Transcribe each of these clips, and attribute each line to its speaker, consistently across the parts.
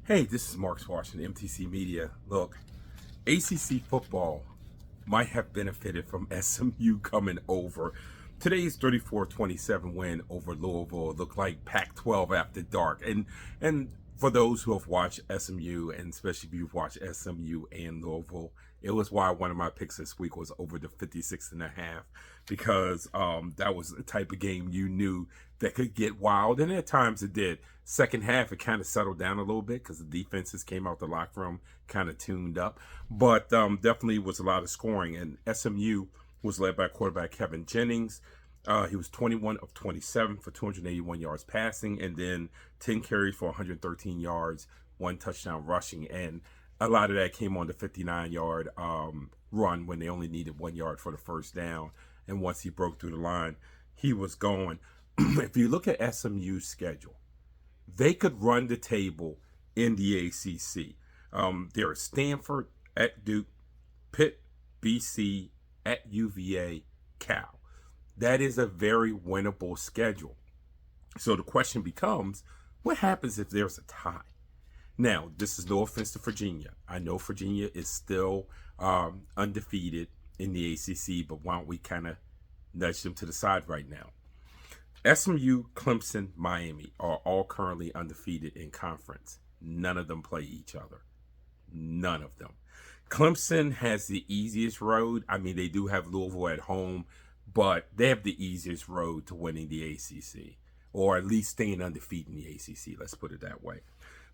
Speaker 1: Hey, this is Mark Washington, MTC Media. Look, ACC football might have benefited from SMU coming over. Today's 34-27 win over Louisville looked like Pac-12 after dark. And for those who have watched SMU, and especially if you've watched SMU and Louisville, it was why one of my picks this week was over the 56.5, because that was the type of game you knew that could get wild, and at times it did. Second half, it kind of settled down a little bit because the defenses came out the locker room kind of tuned up, but definitely was a lot of scoring. And SMU was led by quarterback Kevin Jennings. He was 21 of 27 for 281 yards passing, and then 10 carries for 113 yards, one touchdown rushing. And a lot of that came on the 59-yard run when they only needed 1 yard for the first down. And once he broke through the line, he was going. If you look at SMU's schedule, they could run the table in the ACC. There is Stanford, at Duke, Pitt, BC, at UVA, Cal. That is a very winnable schedule. So the question becomes, what happens if there's a tie? Now, this is no offense to Virginia. I know Virginia is still undefeated in the ACC, but why don't we kind of nudge them to the side right now? SMU, Clemson, Miami are all currently undefeated in conference. None of them play each other. None of them. Clemson has the easiest road. I mean, they do have Louisville at home, but they have the easiest road to winning the ACC, or at least staying undefeated in the ACC. Let's put it that way.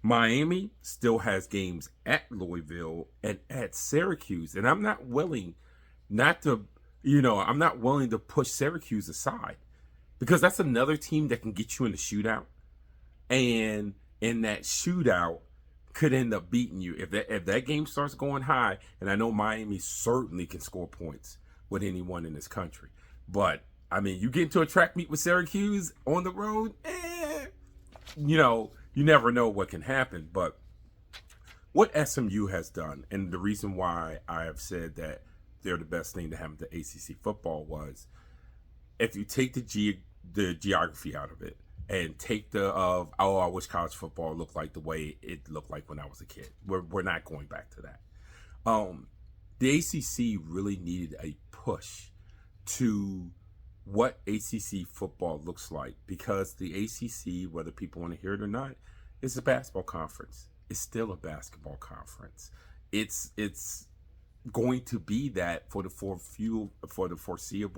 Speaker 1: Miami still has games at Louisville and at Syracuse, and I'm not willing to push Syracuse aside, because that's another team that can get you in the shootout, and in that shootout could end up beating you if that game starts going high. And I know Miami certainly can score points with anyone in this country, but I mean, you get into a track meet with Syracuse on the road, you never know what can happen. But what SMU has done, and the reason why I have said that they're the best thing to happen to ACC football, was if you take the geography out of it and take I wish college football looked like the way it looked like when I was a kid. We're not going back to that. The ACC really needed a push to what ACC football looks like, because the ACC, whether people want to hear it or not, is a basketball conference. It's still a basketball conference. It's going to be that for the foreseeable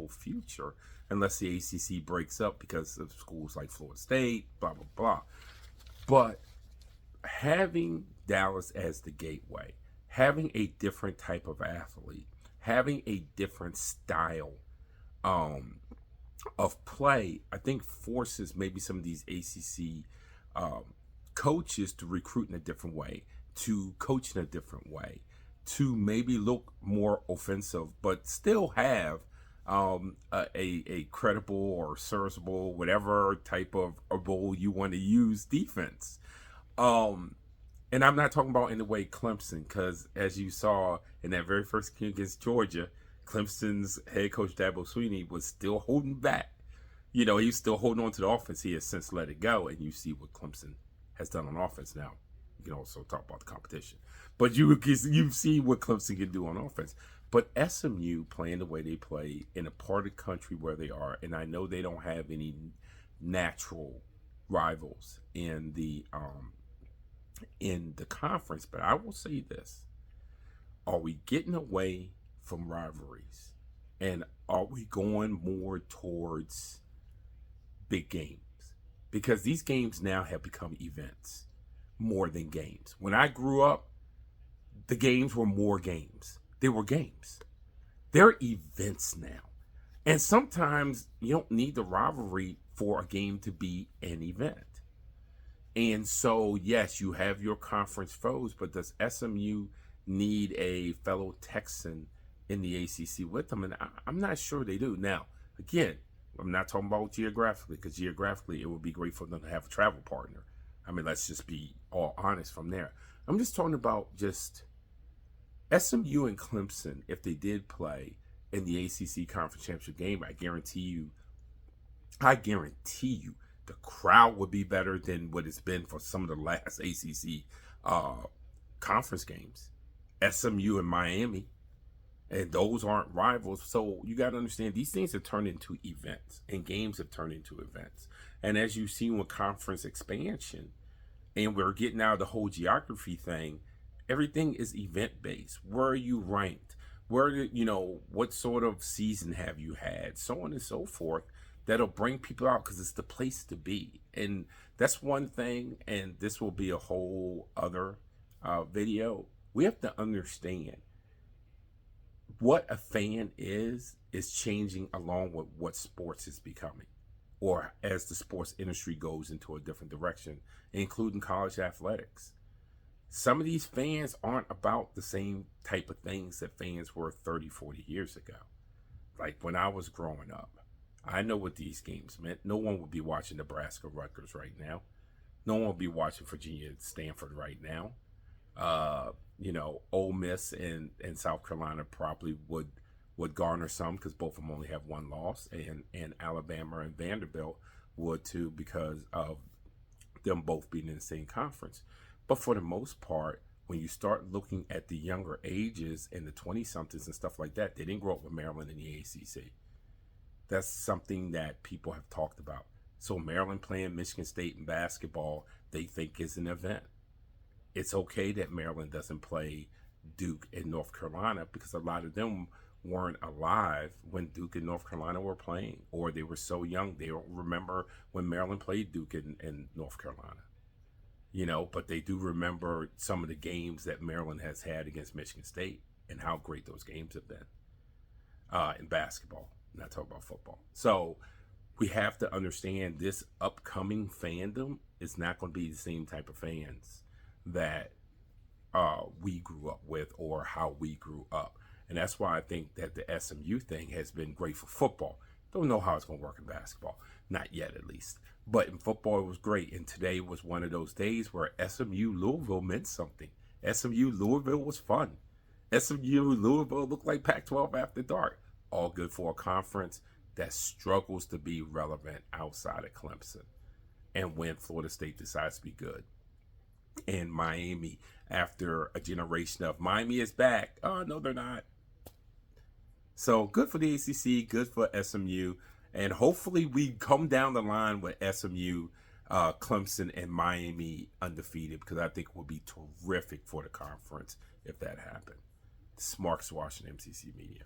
Speaker 1: future, unless the ACC breaks up because of schools like Florida State, blah, blah, blah. But having Dallas as the gateway, having a different type of athlete, having a different style of play, I think forces maybe some of these ACC coaches to recruit in a different way, to coach in a different way, to maybe look more offensive, but still have a credible or serviceable, whatever type of a bowl you want to use, defense. And I'm not talking about in the way Clemson, because as you saw in that very first game against Georgia, Clemson's head coach Dabo Swinney was still holding back. He's still holding on to the offense. He has since let it go, and you see what Clemson has done on offense now. You can also talk about the competition, but you see what Clemson can do on offense. But SMU playing the way they play in a part of the country where they are, and I know they don't have any natural rivals in the conference, but I will say this: are we getting away from rivalries, and are we going more towards big games? Because these games now have become events more than games. When I grew up, the games were more games. They were games. They're events now. And sometimes you don't need the rivalry for a game to be an event. And so, yes, you have your conference foes, but does SMU need a fellow Texan in the ACC with them? And I'm not sure they do. Now, again, I'm not talking about geographically, because geographically it would be great for them to have a travel partner. I mean, let's just be all honest from there. I'm just talking about just SMU and Clemson. If they did play in the ACC Conference Championship game, I guarantee you The crowd would be better than what it's been for some of the last ACC conference games. SMU and Miami, and those aren't rivals. So you got to understand, these things have turned into events, and games have turned into events. And as you've seen with conference expansion, and we're getting out of the whole geography thing, everything is event based. Where are you ranked? What sort of season have you had? So on and so forth. That'll bring people out because it's the place to be. And that's one thing, and this will be a whole other video. We have to understand what a fan is changing along with what sports is becoming, or as the sports industry goes into a different direction, including college athletics. Some of these fans aren't about the same type of things that fans were 30, 40 years ago. Like when I was growing up, I know what these games meant. No one would be watching Nebraska Rutgers right now. No one would be watching Virginia Stanford right now. Ole Miss and South Carolina probably would garner some because both of them only have one loss, and Alabama and Vanderbilt would too because of them both being in the same conference. But for the most part, when you start looking at the younger ages and the 20-somethings and stuff like that, they didn't grow up with Maryland in the ACC. That's something that people have talked about. So Maryland playing Michigan State in basketball, they think is an event. It's okay that Maryland doesn't play Duke and North Carolina because a lot of them weren't alive when Duke and North Carolina were playing, or they were so young they don't remember when Maryland played Duke and North Carolina. But they do remember some of the games that Maryland has had against Michigan State and how great those games have been in basketball. Not talking about football. So we have to understand this upcoming fandom is not going to be the same type of fans that we grew up with or how we grew up. And that's why I think that the SMU thing has been great for football. Don't know how it's going to work in basketball. Not yet, at least. But in football, it was great. And today was one of those days where SMU Louisville meant something. SMU Louisville was fun. SMU Louisville looked like Pac-12 after dark. All good for a conference that struggles to be relevant outside of Clemson. And when Florida State decides to be good. And Miami, after a generation of Miami is back. Oh, no, they're not. So good for the ACC, good for SMU. And hopefully we come down the line with SMU, Clemson, and Miami undefeated, because I think it would be terrific for the conference if that happened. This is Marcus Washington, MCC Media.